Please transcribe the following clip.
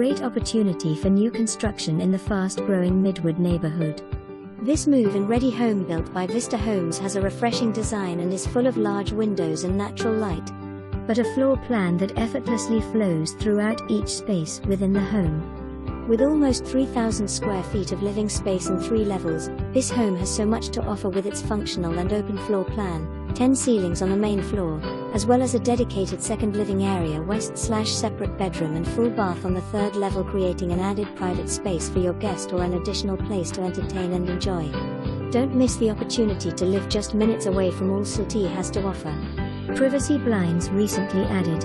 great opportunity for new construction in the fast-growing Midwood neighborhood. This move-in ready home built by Vista Homes has a refreshing design and is full of large windows and natural light, but a floor plan that effortlessly flows throughout each space within the home. With almost 3,000 square feet of living space and 3 levels, this home has so much to offer with its functional and open floor plan, 10 ceilings on the main floor, as well as a dedicated second living area west/separate bedroom and full bath on the 3rd level, creating an added private space for your guest or an additional place to entertain and enjoy. Don't miss the opportunity to live just minutes away from all Silti has to offer. Privacy blinds recently added.